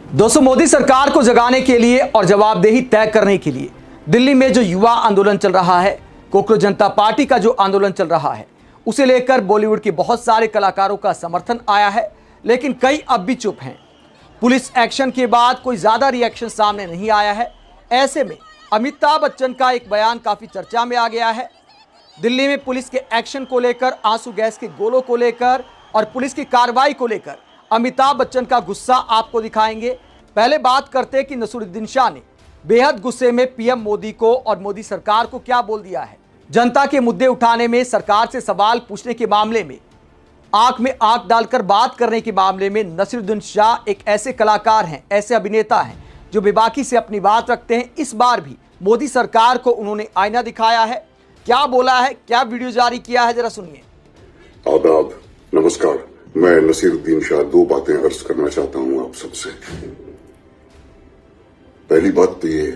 दोस्तों, मोदी सरकार को जगाने के लिए और जवाबदेही तय करने के लिए दिल्ली में जो युवा आंदोलन चल रहा है, कॉकरोच जनता पार्टी का जो आंदोलन चल रहा है, उसे लेकर बॉलीवुड के बहुत सारे कलाकारों का समर्थन आया है, लेकिन कई अब भी चुप हैं। पुलिस एक्शन के बाद कोई ज्यादा रिएक्शन सामने नहीं आया है। ऐसे में अमिताभ बच्चन का एक बयान काफी चर्चा में आ गया है। दिल्ली में पुलिस के एक्शन को लेकर, आंसू गैस के गोलों को लेकर और पुलिस की कार्रवाई को लेकर अमिताभ बच्चन का गुस्सा आपको दिखाएंगे। पहले बात करते हैं कि नसीरुद्दीन शाह ने बेहद गुस्से में पीएम मोदी को और मोदी सरकार को क्या बोल दिया है। जनता के मुद्दे उठाने में, सरकार से सवाल पूछने के मामले में, आंख में आंख डालकर बात करने के मामले में नसीरुद्दीन शाह एक ऐसे कलाकार हैं, ऐसे अभिनेता हैं जो बेबाकी से अपनी बात रखते हैं। इस बार भी मोदी सरकार को उन्होंने आईना दिखाया है। क्या बोला है, क्या वीडियो जारी किया है, जरा सुनिए। आदाब, नमस्कार। मैं नसीरुद्दीन शाह दो बातें अर्ज करना चाहता हूं आप सबसे। पहली बात तो ये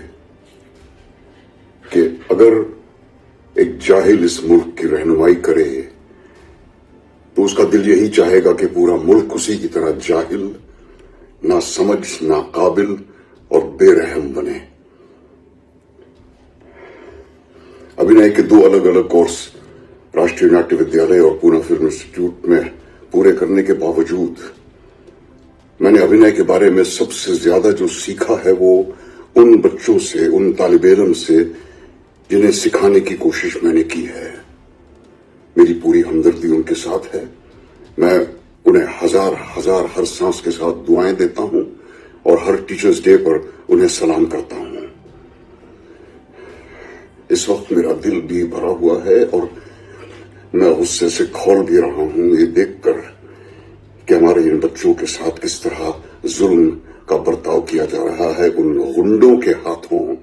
कि अगर एक जाहिल इस मुल्क की रहनुमाई करे तो उसका दिल यही चाहेगा कि पूरा मुल्क उसी की तरह जाहिल, ना समझ, ना काबिल और बेरहम बने। अभिनय के दो अलग अलग कोर्स राष्ट्रीय नाट्य विद्यालय और पूना फिल्म इंस्टीट्यूट में पूरे करने के बावजूद मैंने अभिनय के बारे में सबसे ज्यादा जो सीखा है वो उन बच्चों से, उन तालिब इल्म से जिन्हें सिखाने की कोशिश मैंने की है। मेरी पूरी हमदर्दी उनके साथ है। मैं उन्हें हजार हजार हर सांस के साथ दुआएं देता हूं और हर टीचर्स डे पर उन्हें सलाम करता हूं। इस वक्त मेरा दिल भी भरा हुआ है और मैं गुस्से से खौल भी रहा हूं ये देखकर कि हमारे इन बच्चों के साथ किस तरह जुल्म का बर्ताव किया जा रहा है उन गुंडों के हाथों,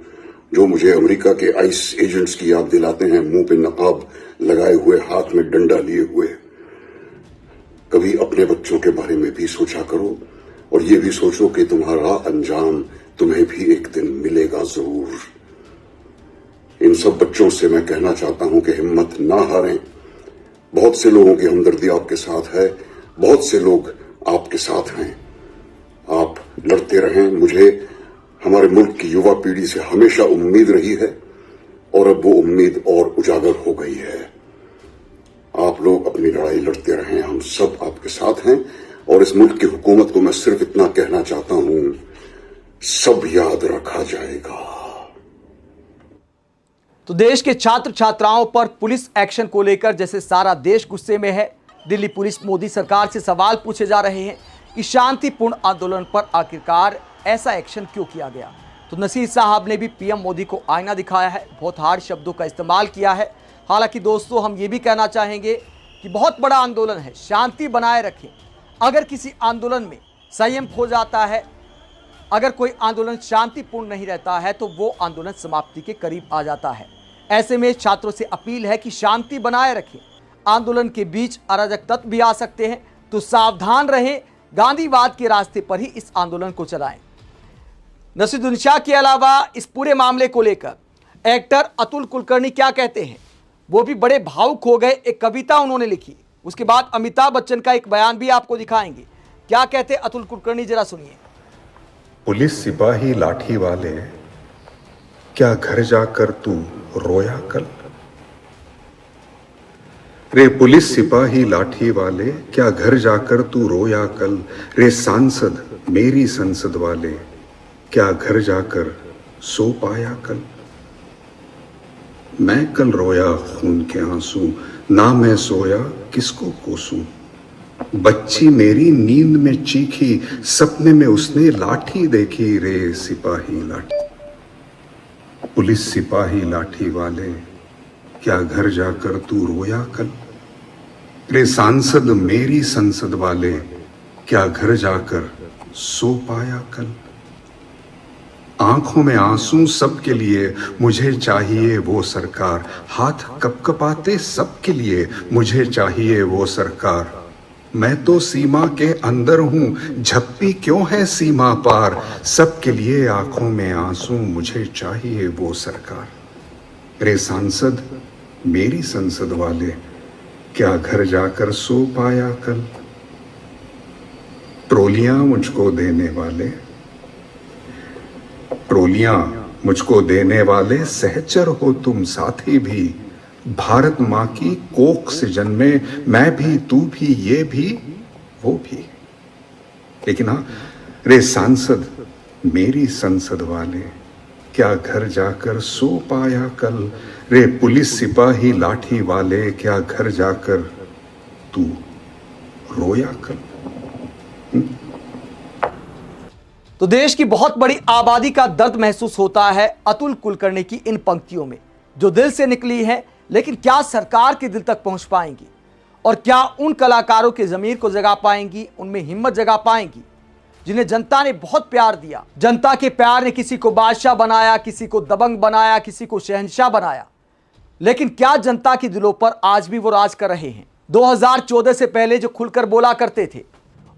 जो मुझे अमेरिका के आइस एजेंट्स की याद दिलाते हैं, मुंह पे नकाब लगाए हुए, हाथ में डंडा लिए हुए। कभी अपने बच्चों के बारे में भी सोचा करो और ये भी सोचो कि तुम्हारा अंजाम तुम्हें भी एक दिन मिलेगा जरूर। इन सब बच्चों से मैं कहना चाहता हूं कि हिम्मत ना हारें। बहुत से लोगों की हमदर्दी आपके साथ है, बहुत से लोग आपके साथ हैं। आप लड़ते रहें। मुझे हमारे मुल्क की युवा पीढ़ी से हमेशा उम्मीद रही है और अब वो उम्मीद और उजागर हो गई है। आप लोग अपनी लड़ाई लड़ते रहें, हम सब आपके साथ हैं। और इस मुल्क की हुकूमत को मैं सिर्फ इतना कहना चाहता हूं, सब याद रखा जाएगा। तो देश के छात्र छात्राओं पर पुलिस एक्शन को लेकर जैसे सारा देश गुस्से में है, दिल्ली पुलिस मोदी सरकार से सवाल पूछे जा रहे हैं कि शांतिपूर्ण आंदोलन पर आखिरकार ऐसा एक्शन क्यों किया गया। तो नसीर साहब ने भी पीएम मोदी को आईना दिखाया है, बहुत हार्ड शब्दों का इस्तेमाल किया है। हालांकि दोस्तों, हम ये भी कहना चाहेंगे कि बहुत बड़ा आंदोलन है, शांति बनाए रखें। अगर किसी आंदोलन में संयम खो जाता है, अगर कोई आंदोलन शांतिपूर्ण नहीं रहता है तो वो आंदोलन समाप्ति के करीब आ जाता है। ऐसे में छात्रों से अपील है कि शांति बनाए रखें। आंदोलन के बीच अराजक तत्व भी आ सकते हैं, तो सावधान रहें। गांधीवाद के रास्ते पर ही इस आंदोलन को चलाएं। नसीरुद्दीन शाह के अलावा इस पूरे मामले को लेकर एक्टर अतुल कुलकर्णी क्या कहते हैं, वो भी बड़े भावुक हो गए। एक कविता उन्होंने लिखी, उसके बाद अमिताभ बच्चन का एक बयान भी आपको दिखाएंगे। क्या कहते अतुल कुलकर्णी, जरा सुनिए। पुलिस सिपाही लाठी वाले, क्या घर जाकर तू रोया कल? रे पुलिस सिपाही लाठी वाले, क्या घर जाकर तू रोया कल? रे सांसद मेरी संसद वाले, क्या घर जाकर सो पाया कल? मैं कल रोया खून के आंसू, ना मैं सोया किसको कोसूं? बच्ची मेरी नींद में चीखी, सपने में उसने लाठी देखी। रे सिपाही लाठी, पुलिस सिपाही लाठी वाले, क्या घर जाकर तू रोया कल? रे सांसद मेरी संसद वाले, क्या घर जाकर सो पाया कल? आंखों में आंसू सबके लिए, मुझे चाहिए वो सरकार। हाथ कपकपाते सबके लिए, मुझे चाहिए वो सरकार। मैं तो सीमा के अंदर हूं, झप्पी क्यों है सीमा पार? सबके लिए आंखों में आंसू, मुझे चाहिए वो सरकार। रे सांसद मेरी संसद वाले, क्या घर जाकर सो पाया कल? ट्रोलियां मुझको देने वाले, ट्रोलियां मुझको देने वाले सहचर हो तुम साथी भी। भारत माँ की कोख से जन्मे मैं भी, तू भी, ये भी, वो भी। लेकिन हाँ रे सांसद, मेरी संसद वाले, क्या घर जाकर सो पाया कल? रे पुलिस सिपाही लाठी वाले, क्या घर जाकर तू रोया कल? तो देश की बहुत बड़ी आबादी का दर्द महसूस होता है अतुल कुलकर्णी की इन पंक्तियों में, जो दिल से निकली है, लेकिन क्या सरकार के दिल तक पहुंच पाएंगी? और क्या उन कलाकारों के ज़मीर को जगा पाएंगी, उनमें हिम्मत जगा पाएंगी जिन्हें जनता ने बहुत प्यार दिया? जनता के प्यार ने किसी को बादशाह बनाया, किसी को दबंग बनाया, किसी को शहंशाह बनाया, लेकिन क्या जनता के दिलों पर आज भी वो राज कर रहे हैं? 2014 से पहले जो खुलकर बोला करते थे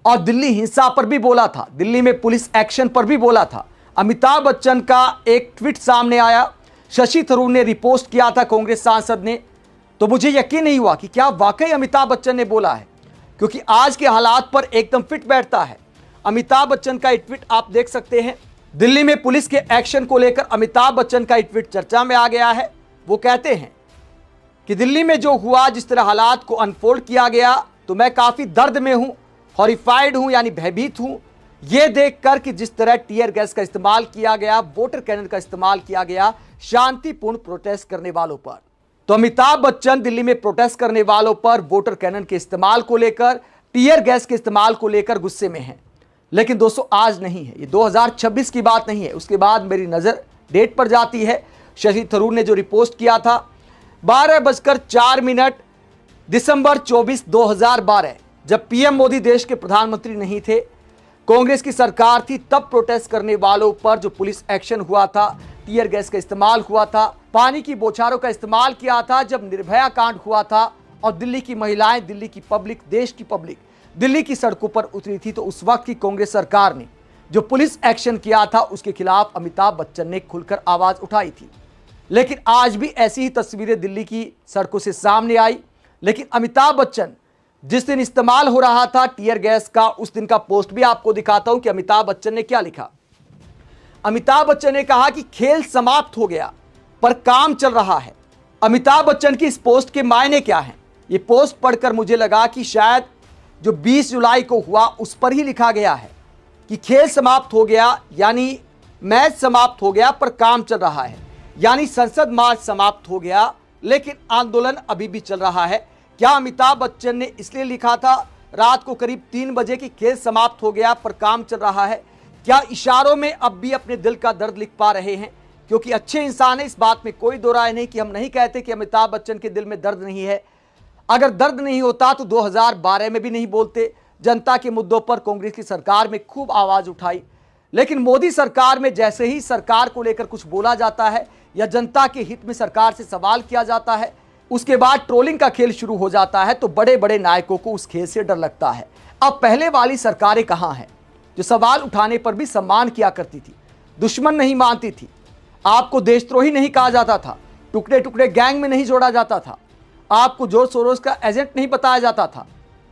और दिल्ली हिंसा पर भी बोला था, दिल्ली में पुलिस एक्शन पर भी बोला था, अमिताभ बच्चन का एक ट्वीट सामने आया, शशि थरूर ने रिपोस्ट किया था कांग्रेस सांसद ने, तो मुझे यकीन नहीं हुआ कि क्या वाकई अमिताभ बच्चन ने बोला है, क्योंकि आज के हालात पर एकदम फिट बैठता है। अमिताभ बच्चन का ट्वीट आप देख सकते हैं। दिल्ली में पुलिस के एक्शन को लेकर अमिताभ बच्चन का ट्वीट चर्चा में आ गया है। वो कहते हैं कि दिल्ली में जो हुआ, जिस तरह हालात को अनफोल्ड किया गया, तो मैं काफ़ी दर्द में हूँ, हॉरिफाइड हूँ, यानी भयभीत हूँ, ये देखकर कि जिस तरह टीयर गैस का इस्तेमाल किया गया, वोटर कैनन का इस्तेमाल किया गया शांतिपूर्ण प्रोटेस्ट करने वालों पर। तो अमिताभ बच्चन दिल्ली में प्रोटेस्ट करने वालों पर वोटर कैनन के इस्तेमाल को लेकर, टीयर गैस के इस्तेमाल को लेकर गुस्से में हैं। लेकिन दोस्तों आज नहीं है, ये 2026 की बात नहीं है। उसके बाद मेरी नज़र डेट पर जाती है। शशि थरूर ने जो रिपोस्ट किया था 12:04 दिसंबर 24, 2012, जब पीएम मोदी देश के प्रधानमंत्री नहीं थे, कांग्रेस की सरकार थी, तब प्रोटेस्ट करने वालों पर जो पुलिस एक्शन हुआ था, टीयर गैस का इस्तेमाल हुआ था, पानी की बौछारों का इस्तेमाल किया था, जब निर्भया कांड हुआ था और दिल्ली की महिलाएं, दिल्ली की पब्लिक, देश की पब्लिक दिल्ली की सड़कों पर उतरी थी, तो उस वक्त की कांग्रेस सरकार ने जो पुलिस एक्शन किया था उसके खिलाफ अमिताभ बच्चन ने खुलकर आवाज उठाई थी। लेकिन आज भी ऐसी ही तस्वीरें दिल्ली की सड़कों से सामने आई। लेकिन अमिताभ बच्चन जिस दिन इस्तेमाल हो रहा था टीयर गैस का, उस दिन का पोस्ट भी आपको दिखाता हूं कि अमिताभ बच्चन ने क्या लिखा। अमिताभ बच्चन ने कहा कि खेल समाप्त हो गया पर काम चल रहा है। अमिताभ बच्चन की इस पोस्ट के मायने क्या हैं? ये पोस्ट पढ़कर मुझे लगा कि शायद जो 20 जुलाई को हुआ उस पर ही लिखा गया है कि खेल समाप्त हो गया, यानी मैच समाप्त हो गया पर काम चल रहा है, यानी संसद मार्च समाप्त हो गया लेकिन आंदोलन अभी भी चल रहा है। क्या अमिताभ बच्चन ने इसलिए लिखा था रात को करीब 3 बजे कि खेल समाप्त हो गया पर काम चल रहा है? क्या इशारों में अब भी अपने दिल का दर्द लिख पा रहे हैं? क्योंकि अच्छे इंसान है, इस बात में कोई दो राय नहीं कि हम नहीं कहते कि अमिताभ बच्चन के दिल में दर्द नहीं है। अगर दर्द नहीं होता तो 2012 में भी नहीं बोलते। जनता के मुद्दों पर कांग्रेस की सरकार में खूब आवाज उठाई, लेकिन मोदी सरकार में जैसे ही सरकार को लेकर कुछ बोला जाता है या जनता के हित में सरकार से सवाल किया जाता है, उसके बाद ट्रोलिंग का खेल शुरू हो जाता है। तो बड़े बड़े नायकों को उस खेल से डर लगता है। अब पहले वाली सरकारें कहां हैं जो सवाल उठाने पर भी सम्मान किया करती थी, दुश्मन नहीं मानती थी, आपको देशद्रोही नहीं कहा जाता था, टुकड़े टुकड़े गैंग में नहीं जोड़ा जाता था, आपको जॉर्ज सोरोस का एजेंट नहीं बताया जाता था।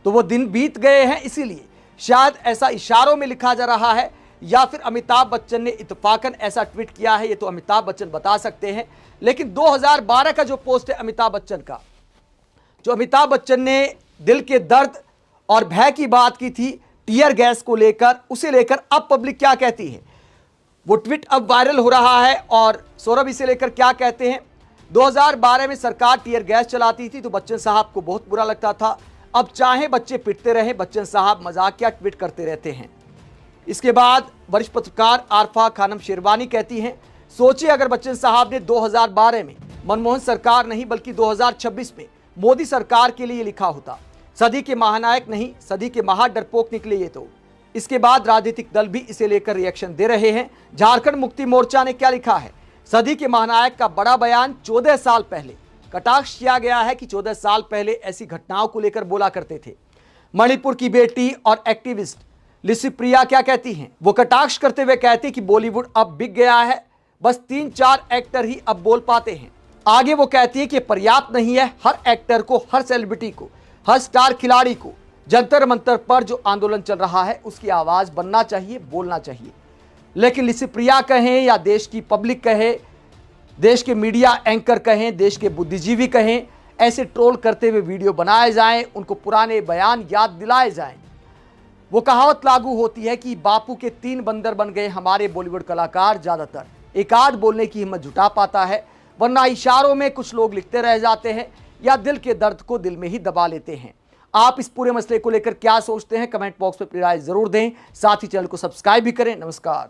तो वो दिन बीत गए हैं, इसीलिए शायद ऐसा इशारों में लिखा जा रहा है या फिर अमिताभ बच्चन ने इत्तेफाकन ऐसा ट्वीट किया है, ये तो अमिताभ बच्चन बता सकते हैं। लेकिन 2012 का जो पोस्ट है अमिताभ बच्चन का, जो अमिताभ बच्चन ने दिल के दर्द और भय की बात की थी टीयर गैस को लेकर, उसे लेकर अब पब्लिक क्या कहती है, वो ट्वीट अब वायरल हो रहा है। और सौरभ इसे लेकर क्या कहते हैं? 2012 में सरकार टीयर गैस चलाती थी तो बच्चन साहब को बहुत बुरा लगता था। अब चाहे बच्चे पिटते रहे, बच्चन साहब मजाकिया ट्वीट करते रहते हैं। इसके बाद वरिष्ठ पत्रकार आरफा खानम शेरवानी कहती हैं, सोचिए अगर बच्चन साहब ने 2012 में मनमोहन सरकार नहीं बल्कि 2026 में मोदी सरकार के लिए लिखा होता, सदी के महानायक नहीं सदी के महा डरपोक निकले ये तो। इसके बाद राजनीतिक दल भी इसे लेकर रिएक्शन दे रहे हैं। झारखंड मुक्ति मोर्चा ने क्या लिखा है? सदी के महानायक का बड़ा बयान 14 साल पहले। कटाक्ष किया गया है कि 14 साल पहले ऐसी घटनाओं को लेकर बोला करते थे। मणिपुर की बेटी और एक्टिविस्ट लिसी प्रिया क्या कहती हैं? वो कटाक्ष करते हुए कहती कि बॉलीवुड अब बिक गया है, बस 3-4 एक्टर ही अब बोल पाते हैं। आगे वो कहती है कि पर्याप्त नहीं है, हर एक्टर को, हर सेलिब्रिटी को, हर स्टार खिलाड़ी को जंतर मंतर पर जो आंदोलन चल रहा है उसकी आवाज बनना चाहिए, बोलना चाहिए। लेकिन लिसिप्रिया कहें या देश की पब्लिक कहे, देश के मीडिया एंकर कहें, देश के बुद्धिजीवी कहें, ऐसे ट्रोल करते हुए वीडियो बनाए जाएं, उनको पुराने बयान याद दिलाए जाएं। वो कहावत लागू होती है कि बापू के 3 बंदर बन गए हमारे बॉलीवुड कलाकार। ज़्यादातर एक आध बोलने की हिम्मत जुटा पाता है, वरना इशारों में कुछ लोग लिखते रह जाते हैं या दिल के दर्द को दिल में ही दबा लेते हैं। आप इस पूरे मसले को लेकर क्या सोचते हैं? कमेंट बॉक्स में अपनी राय जरूर दें। साथ ही चैनल को सब्सक्राइब भी करें। नमस्कार।